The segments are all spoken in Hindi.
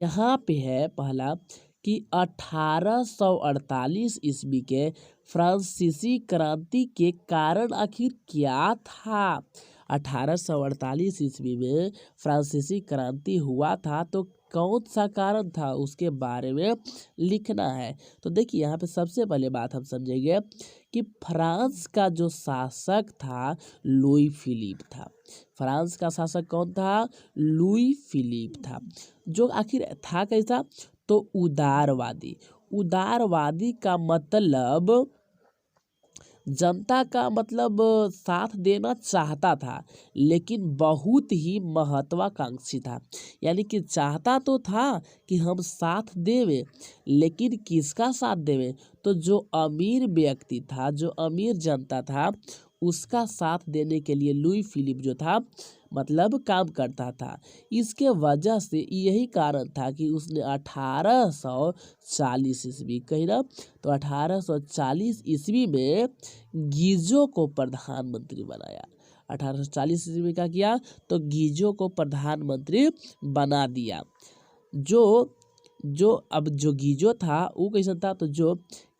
यहाँ पे है पहला कि 1848 ईस्वी के फ्रांसीसी क्रांति के कारण आखिर क्या था। 1848 ईस्वी में फ्रांसीसी क्रांति हुआ था, तो कौन सा कारण था उसके बारे में लिखना है। तो देखिए यहाँ पे सबसे पहले बात हम समझेंगे कि फ्रांस का जो शासक था लुई फिलिप था। फ्रांस का शासक कौन था? लुई फिलिप था, जो आखिर था कैसा? तो उदारवादी। उदारवादी का मतलब जनता का मतलब साथ देना चाहता था, लेकिन बहुत ही महत्वाकांक्षी था। यानी कि चाहता तो था कि हम साथ देवे, लेकिन किसका साथ देवे? तो जो अमीर व्यक्ति था, जो अमीर जनता था, उसका साथ देने के लिए लुई फिलिप जो था मतलब काम करता था। इसके वजह से यही कारण था कि उसने 1840 ईस्वी कही ना, तो 1840 ईस्वी में गीजो को प्रधानमंत्री बनाया। 1840 ईस्वी में क्या किया? तो गीजो को प्रधानमंत्री बना दिया। जो गीजो था वो कैसा था? तो जो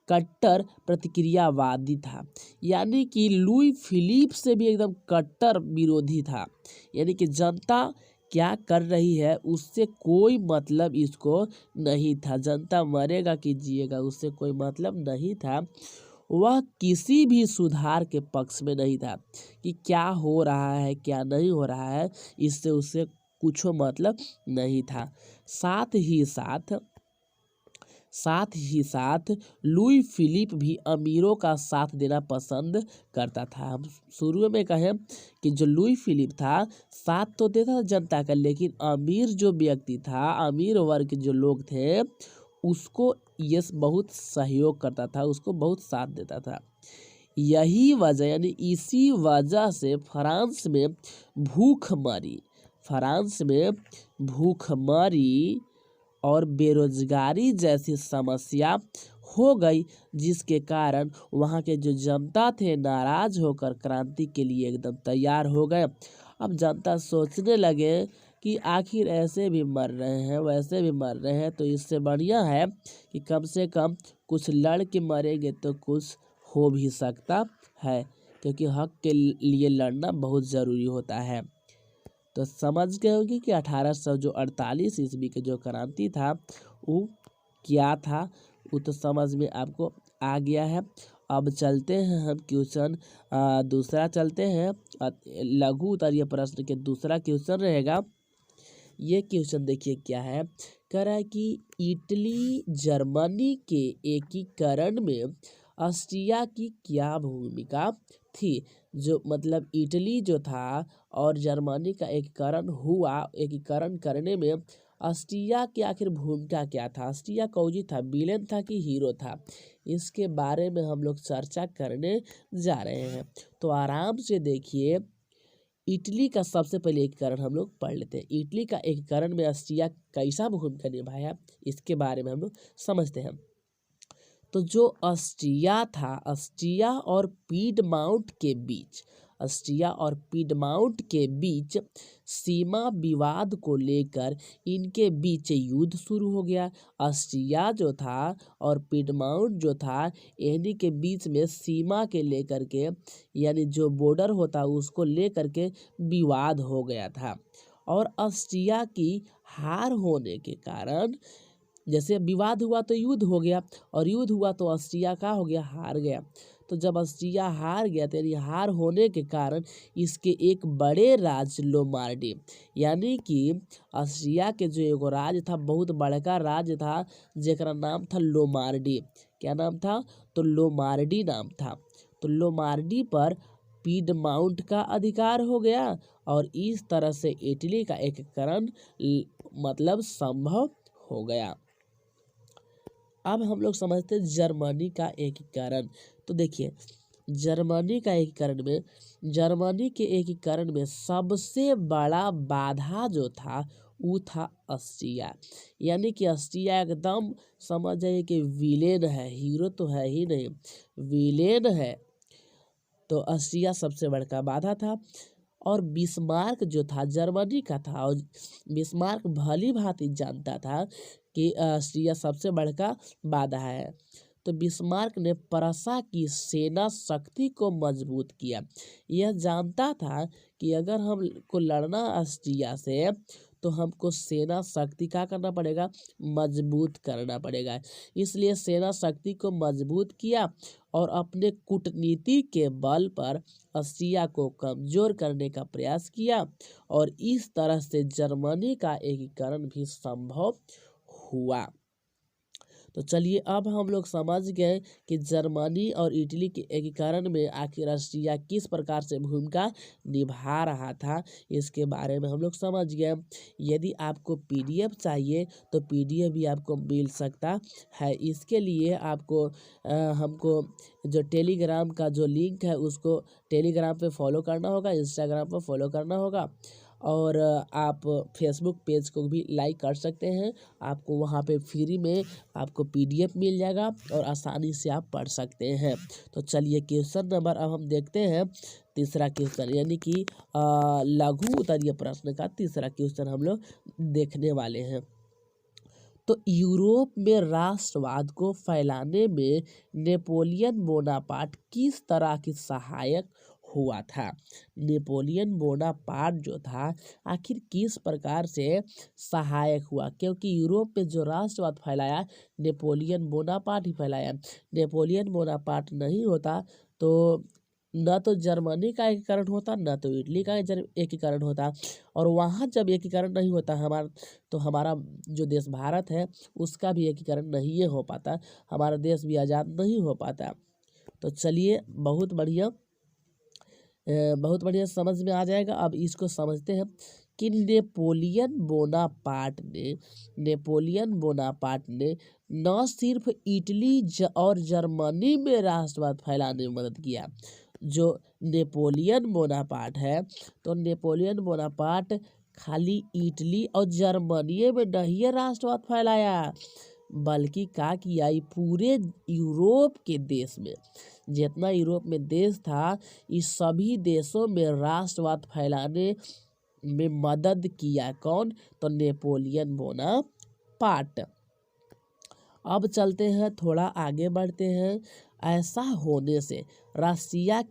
कट्टर प्रतिक्रियावादी था, यानी कि लुई फिलिप से भी एकदम कट्टर विरोधी था। यानी कि जनता क्या कर रही है उससे कोई मतलब इसको नहीं था। जनता मरेगा कि जिएगा उससे कोई मतलब नहीं था। वह किसी भी सुधार के पक्ष में नहीं था कि क्या हो रहा है क्या नहीं हो रहा है, इससे उससे कुछ मतलब नहीं था। साथ ही साथ लुई फिलिप भी अमीरों का साथ देना पसंद करता था। हम शुरू में कहें कि जो लुई फिलिप था साथ तो देता था जनता का, लेकिन अमीर जो व्यक्ति था, अमीर वर्ग के जो लोग थे, उसको ये बहुत सहयोग करता था, उसको बहुत साथ देता था। यही वजह यानी इसी वजह से फ्रांस में भूखमरी और बेरोजगारी जैसी समस्या हो गई, जिसके कारण वहाँ के जो जनता थे नाराज होकर क्रांति के लिए एकदम तैयार हो गए। अब जनता सोचने लगे कि आखिर ऐसे भी मर रहे हैं वैसे भी मर रहे हैं, तो इससे बढ़िया है कि कम से कम कुछ लड़ के मरेंगे तो कुछ हो भी सकता है, क्योंकि हक के लिए लड़ना बहुत ज़रूरी होता है। तो समझ गए होंगे कि 1848 ईस्वी के जो क्रांति था वो क्या था, वो तो समझ में आपको आ गया है। अब चलते हैं हम क्वेश्चन दूसरा चलते हैं। लघु उत्तरीय प्रश्न के दूसरा क्वेश्चन रहेगा। ये क्वेश्चन देखिए क्या है, कह रहा है कि इटली जर्मनी के एकीकरण में ऑस्ट्रिया की क्या भूमिका थी। जो मतलब इटली जो था और जर्मनी का एकीकरण करने में ऑस्ट्रिया की आखिर भूमिका क्या था। ऑस्ट्रिया कौजी था, विलेन था कि हीरो था, इसके बारे में हम लोग चर्चा करने जा रहे हैं। तो आराम से देखिए, इटली का सबसे पहले एकीकरण हम लोग पढ़ लेते हैं। इटली का एकीकरण में ऑस्ट्रिया कैसा भूमिका निभाया, इसके बारे में हम लोग समझते हैं। तो जो ऑस्ट्रिया और पीडमाउंट के बीच सीमा विवाद को लेकर इनके बीच युद्ध शुरू हो गया। ऑस्ट्रिया जो था और पीडमाउंट जो था, इन्हीं के बीच में सीमा के लेकर के यानी जो बॉर्डर होता उसको लेकर के विवाद हो गया था। और ऑस्ट्रिया की हार होने के कारण, जैसे विवाद हुआ तो युद्ध हो गया, और युद्ध हुआ तो ऑस्ट्रिया का हो गया, हार गया। तो जब ऑस्ट्रिया हार गया तो यानी हार होने के कारण इसके एक बड़े राज्य लोमार्डी, यानी कि ऑस्ट्रिया के जो एगो राज्य था, बहुत बड़का राज्य था, जेकरा नाम था लोमार्डी। क्या नाम था? तो लोमार्डी नाम था। तो लोमार्डी पर पीडमाउंट का अधिकार हो गया, और इस तरह से इटली का एकीकरण मतलब संभव हो गया। अब हम लोग समझते हैं जर्मनी का एकीकरण। तो देखिए, जर्मनी के एकीकरण में सबसे बड़ा बाधा जो था वो था ऑस्ट्रिया। यानी कि ऑस्ट्रिया एकदम समझ जाइए कि विलेन है, हीरो तो है ही नहीं, विलेन है। तो ऑस्ट्रिया सबसे बड़का बाधा था। और बिस्मार्क जो था जर्मनी का था, और बिस्मार्क भली भांति जानता था कि ऑस्ट्रिया सबसे बड़का बाधा है। तो बिस्मार्क ने प्रशा की सेना शक्ति को मजबूत किया। यह जानता था कि अगर हम को लड़ना ऑस्ट्रिया से तो हमको सेना शक्ति क्या करना पड़ेगा, मजबूत करना पड़ेगा। इसलिए सेना शक्ति को मजबूत किया और अपने कूटनीति के बल पर ऑस्ट्रिया को कमजोर करने का प्रयास किया, और इस तरह से जर्मनी का एकीकरण भी संभव हुआ। तो चलिए अब हम लोग समझ गए कि जर्मनी और इटली के एकीकरण में आखिर ऑस्ट्रिया किस प्रकार से भूमिका निभा रहा था, इसके बारे में हम लोग समझ गए। यदि आपको पीडीएफ चाहिए तो पीडीएफ भी आपको मिल सकता है। इसके लिए आपको हमको जो टेलीग्राम का जो लिंक है उसको टेलीग्राम पे फॉलो करना होगा, इंस्टाग्राम पे फॉलो करना होगा, और आप फेसबुक पेज को भी लाइक कर सकते हैं। आपको वहाँ पे फ्री में आपको पीडीएफ मिल जाएगा और आसानी से आप पढ़ सकते हैं। तो चलिए क्वेश्चन नंबर अब हम देखते हैं तीसरा क्वेश्चन, यानी कि लघु उत्तरीय प्रश्न का तीसरा क्वेश्चन हम लोग देखने वाले हैं। तो यूरोप में राष्ट्रवाद को फैलाने में नेपोलियन बोनापार्ट किस तरह की सहायक हुआ था। नेपोलियन बोनापार्ट जो था आखिर किस प्रकार से सहायक हुआ, क्योंकि यूरोप में जो राष्ट्रवाद फैलाया नेपोलियन बोनापार्ट ही फैलाया। नेपोलियन बोनापार्ट नहीं होता तो न तो जर्मनी का एकीकरण होता, न तो इटली का एकीकरण होता, और वहाँ जब एकीकरण नहीं होता तो हमारा जो देश भारत है उसका भी एकीकरण नहीं हो पाता, हमारा देश भी आज़ाद नहीं हो पाता। तो चलिए बहुत बढ़िया समझ में आ जाएगा। अब इसको समझते हैं कि नेपोलियन बोनापार्ट ने न सिर्फ इटली और जर्मनी में राष्ट्रवाद फैलाने में मदद किया। जो नेपोलियन बोनापार्ट है तो नेपोलियन बोनापार्ट खाली इटली और जर्मनी में नहीं राष्ट्रवाद फैलाया, बल्कि क्या किया, पूरे यूरोप के देश में जितना यूरोप में देश था इस सभी देशों में राष्ट्रवाद फैलाने में मदद किया। कौन, तो नेपोलियन बोनापार्ट। अब चलते हैं, थोड़ा आगे बढ़ते हैं। ऐसा होने से राष्ट्रीयता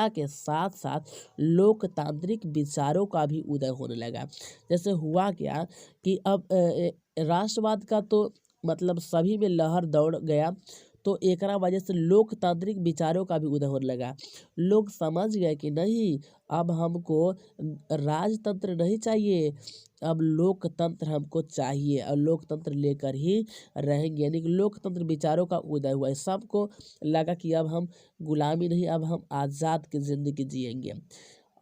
के साथ साथ लोकतांत्रिक विचारों का भी उदय होने लगा। जैसे हुआ क्या कि अब राष्ट्रवाद का तो मतलब सभी में लहर दौड़ गया, तो एक वजह से लोकतांत्रिक विचारों का भी उदय होने लगा। लोग समझ गए कि नहीं, अब हमको राजतंत्र नहीं चाहिए, अब लोकतंत्र हमको चाहिए, और लोकतंत्र लेकर ही रहेंगे। यानी कि लोकतंत्र विचारों का उदय हुआ है। सबको लगा कि अब हम गुलामी नहीं, अब हम आज़ाद की जिंदगी जिएंगे।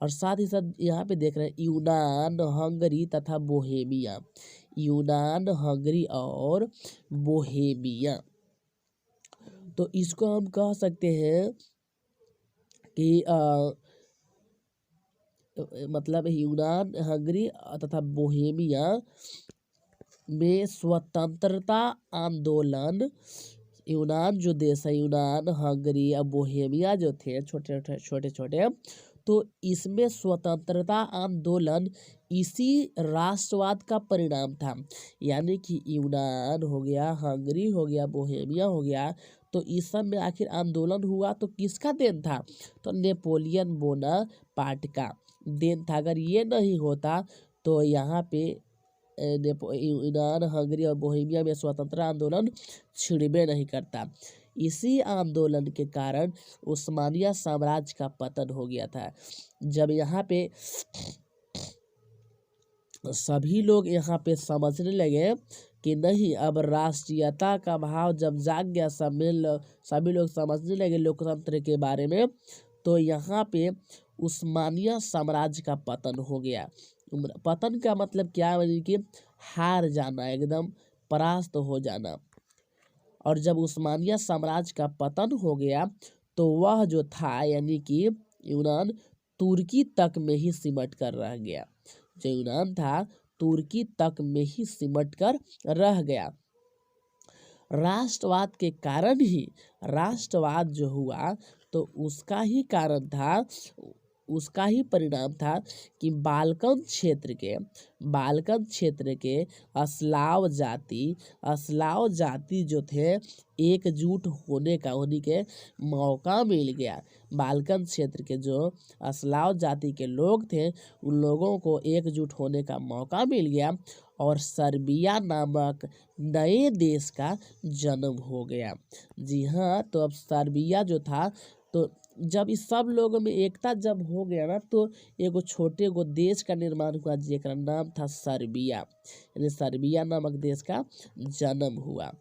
और साथ ही साथ यहाँ पे देख रहे हैं यूनान, हंगरी तथा बोहेमिया। यूनान, हंगरी और बोहेमिया, तो इसको हम कह सकते हैं कि मतलब यूनान, हंगरी तथा बोहेमिया में स्वतंत्रता आंदोलन, यूनान जो देश है, यूनान, हंगरी और बोहेमिया जो थे छोटे, तो इसमें स्वतंत्रता आंदोलन इसी राष्ट्रवाद का परिणाम था। यानी कि यूनान हो गया, हंगरी हो गया, बोहेमिया हो गया, तो इस सब में आखिर आंदोलन हुआ तो किसका देन था, तो नेपोलियन बोनापार्ट का देन था। अगर ये नहीं होता तो यहाँ पे यूनान, हंगरी और बोहेमिया में स्वतंत्रता आंदोलन छिड़बे नहीं करता। इसी आंदोलन के कारण उस्मानिया साम्राज्य का पतन हो गया था। जब यहाँ पे सभी लोग यहाँ पे समझने लगे कि नहीं, अब राष्ट्रीयता का भाव जब जाग गया, सभी लोग समझने लगे लोकतंत्र के बारे में, तो यहाँ पे उस्मानिया साम्राज्य का पतन हो गया। पतन का मतलब क्या है कि हार जाना, एकदम परास्त हो जाना। और जब उस्मानिया साम्राज्य का पतन हो गया तो वह जो था यानी कि यूनान तुर्की तक में ही सिमट कर रह गया। जो यूनान था तुर्की तक में ही सिमट कर रह गया। राष्ट्रवाद के कारण ही राष्ट्रवाद जो हुआ तो उसका ही कारण था उसका ही परिणाम था कि बाल्कन क्षेत्र के अस्लाव जाति जो थे एकजुट होने का उन्हीं के मौका मिल गया। बाल्कन क्षेत्र के जो अस्लाव जाति के लोग थे उन लोगों को एकजुट होने का मौका मिल गया और सर्बिया नामक नए देश का जन्म हो गया। जी हाँ, तो अब सर्बिया जो था, तो जब इस सब लोगों में एकता जब हो गया ना, तो एगो छोटे गो देश का निर्माण हुआ जेकरा नाम था सर्बिया, यानी सर्बिया नामक देश का जन्म हुआ।